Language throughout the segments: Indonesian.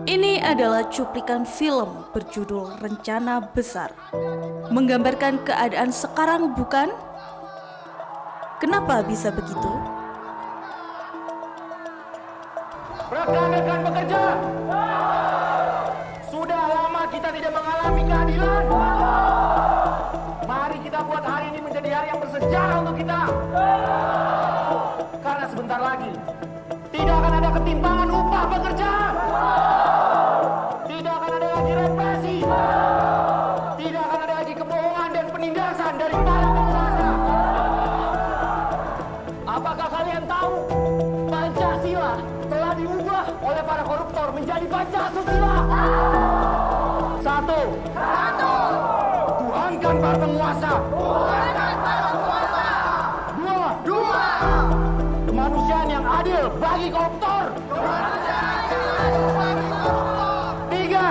Ini adalah cuplikan film berjudul Rencana Besar. Menggambarkan keadaan sekarang, bukan? Kenapa bisa begitu? Rekan-rekan bekerja, sudah lama kita tidak mengalami keadilan. Mari kita buat hari ini menjadi hari yang bersejarah untuk kita. Karena sebentar lagi tidak akan ada ketimpangan upah pekerja. Tidak akan ada lagi represi. Tidak akan ada lagi kebohongan dan penindasan dari para penguasa. Apakah kalian tahu Pancasila telah diubah oleh para koruptor menjadi Pancasusila? Satu. Tuhankan para penguasa. Dua. Kemanusiaan yang adil bagi koruptor. Tiga.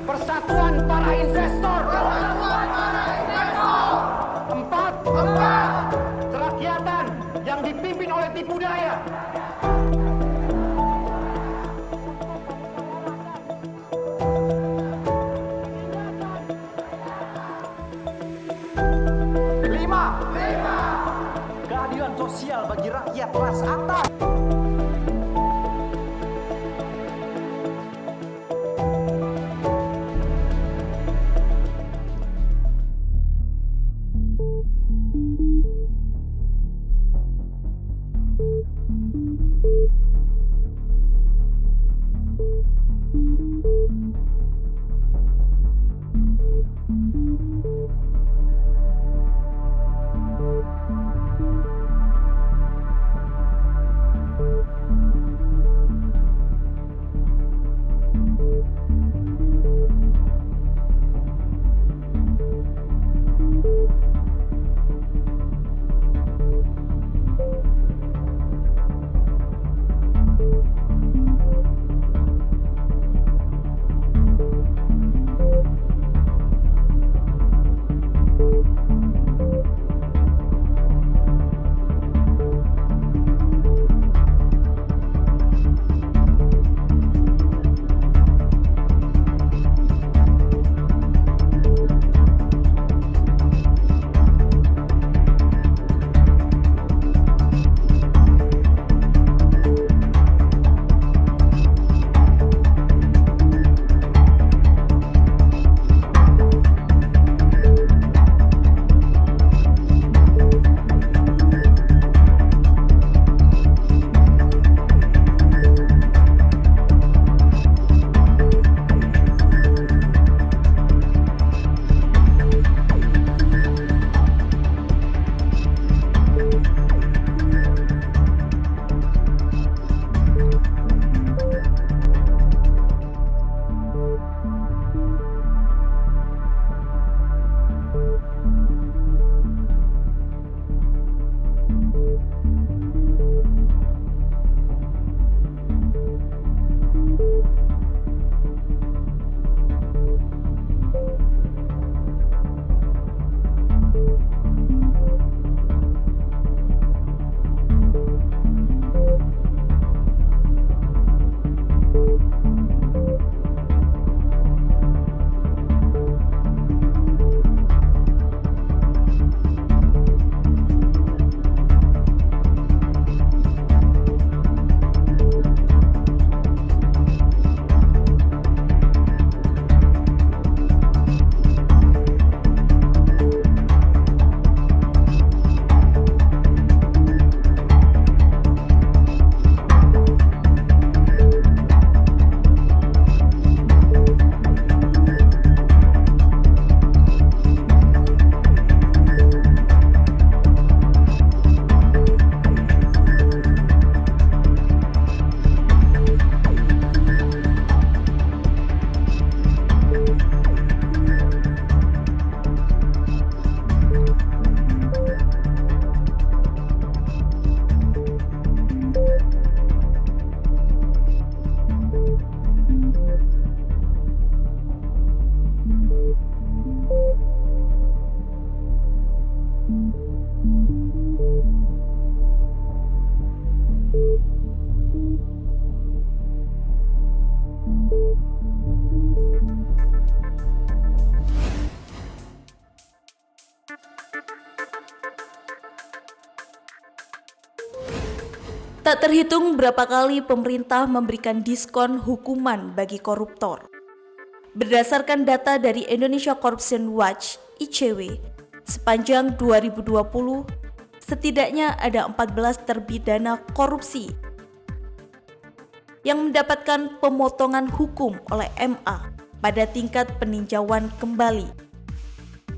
Persatuan para investor. Empat. Kerakyatan yang dipimpin oleh tipu daya. Lima. Keadilan sosial bagi rakyat kelas atas. Tak terhitung berapa kali pemerintah memberikan diskon hukuman bagi koruptor. Berdasarkan data dari Indonesia Corruption Watch (ICW), sepanjang 2020, setidaknya ada 14 terpidana korupsi yang mendapatkan pemotongan hukum oleh MA pada tingkat peninjauan kembali.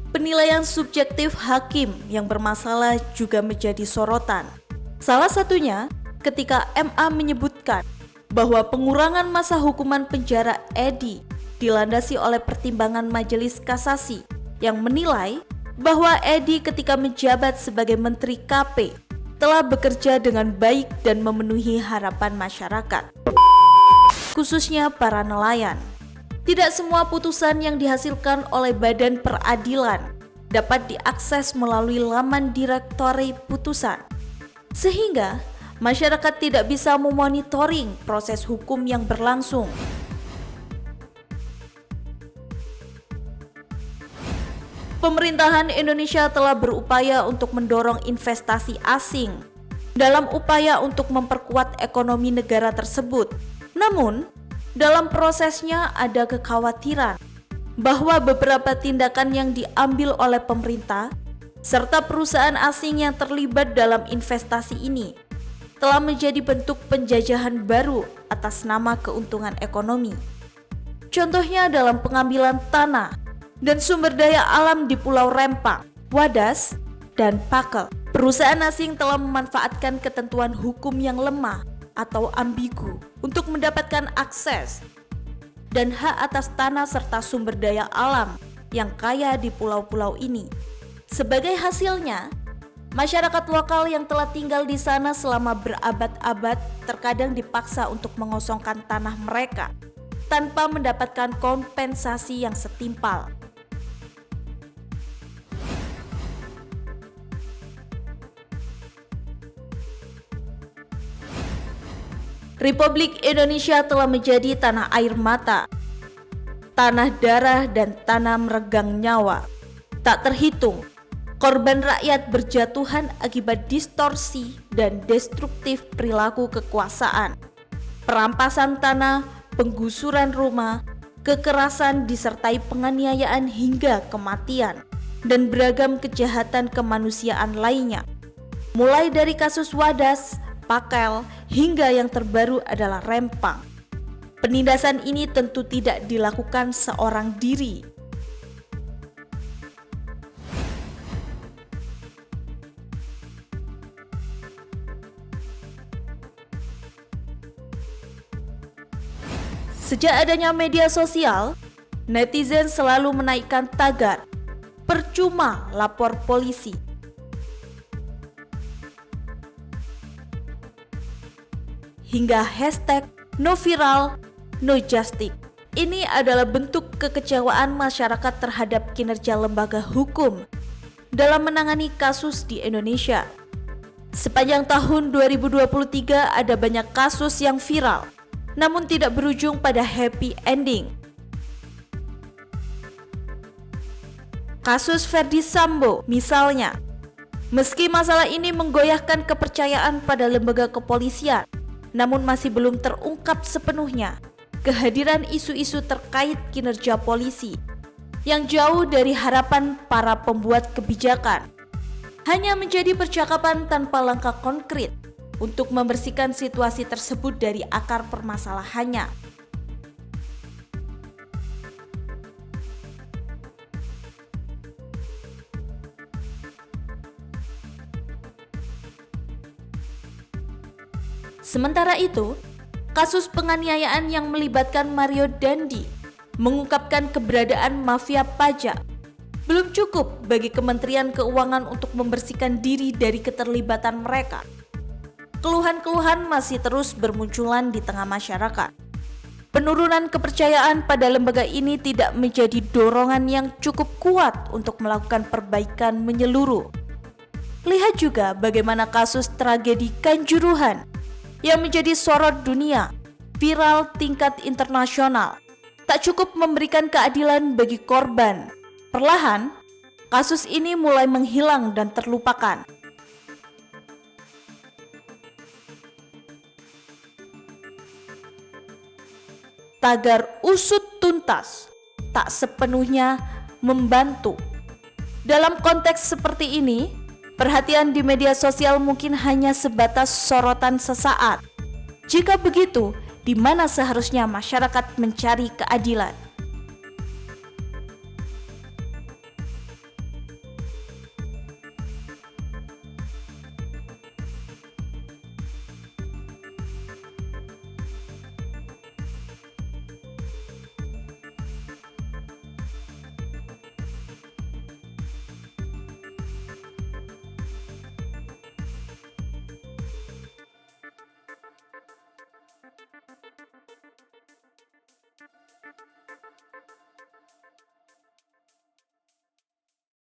Penilaian subjektif hakim yang bermasalah juga menjadi sorotan. Salah satunya ketika MA menyebutkan bahwa pengurangan masa hukuman penjara Edi dilandasi oleh pertimbangan Majelis Kasasi yang menilai bahwa Edi ketika menjabat sebagai Menteri KP telah bekerja dengan baik dan memenuhi harapan masyarakat, khususnya para nelayan. Tidak semua putusan yang dihasilkan oleh Badan Peradilan dapat diakses melalui laman Direktori Putusan, sehingga masyarakat tidak bisa memonitoring proses hukum yang berlangsung. Pemerintahan Indonesia telah berupaya untuk mendorong investasi asing dalam upaya untuk memperkuat ekonomi negara tersebut. Namun, dalam prosesnya ada kekhawatiran bahwa beberapa tindakan yang diambil oleh pemerintah serta perusahaan asing yang terlibat dalam investasi ini telah menjadi bentuk penjajahan baru atas nama keuntungan ekonomi. Contohnya dalam pengambilan tanah dan sumber daya alam di Pulau Rempang, Wadas, dan Pakel. Perusahaan asing telah memanfaatkan ketentuan hukum yang lemah atau ambigu untuk mendapatkan akses dan hak atas tanah serta sumber daya alam yang kaya di pulau-pulau ini. Sebagai hasilnya, masyarakat lokal yang telah tinggal di sana selama berabad-abad terkadang dipaksa untuk mengosongkan tanah mereka tanpa mendapatkan kompensasi yang setimpal. Republik Indonesia telah menjadi tanah air mata, tanah darah dan tanah meregang nyawa. Tak terhitung korban rakyat berjatuhan akibat distorsi dan destruktif perilaku kekuasaan, perampasan tanah, penggusuran rumah, kekerasan disertai penganiayaan hingga kematian, dan beragam kejahatan kemanusiaan lainnya. Mulai dari kasus Wadas, Pakel, hingga yang terbaru adalah Rempang. Penindasan ini tentu tidak dilakukan seorang diri. Sejak adanya media sosial, netizen selalu menaikkan tagar "percuma lapor polisi". Hingga hashtag "no viral, no justice". Ini adalah bentuk kekecewaan masyarakat terhadap kinerja lembaga hukum dalam menangani kasus di Indonesia. Sepanjang tahun 2023 ada banyak kasus yang viral, namun tidak berujung pada happy ending. Kasus Verdi Sambo misalnya, meski masalah ini menggoyahkan kepercayaan pada lembaga kepolisian, namun masih belum terungkap sepenuhnya kehadiran isu-isu terkait kinerja polisi yang jauh dari harapan para pembuat kebijakan. Hanya menjadi percakapan tanpa langkah konkret untuk membersihkan situasi tersebut dari akar permasalahannya. Sementara itu, kasus penganiayaan yang melibatkan Mario Dandi mengungkapkan keberadaan mafia pajak. Belum cukup bagi Kementerian Keuangan untuk membersihkan diri dari keterlibatan mereka. Keluhan-keluhan masih terus bermunculan di tengah masyarakat. Penurunan kepercayaan pada lembaga ini tidak menjadi dorongan yang cukup kuat untuk melakukan perbaikan menyeluruh. Lihat juga bagaimana kasus tragedi Kanjuruhan yang menjadi sorot dunia, viral tingkat internasional, tak cukup memberikan keadilan bagi korban. Perlahan, kasus ini mulai menghilang dan terlupakan. tagar usut tuntas tak sepenuhnya membantu. Dalam konteks seperti ini, perhatian di media sosial mungkin hanya sebatas sorotan sesaat. Jika begitu, di mana seharusnya masyarakat mencari keadilan?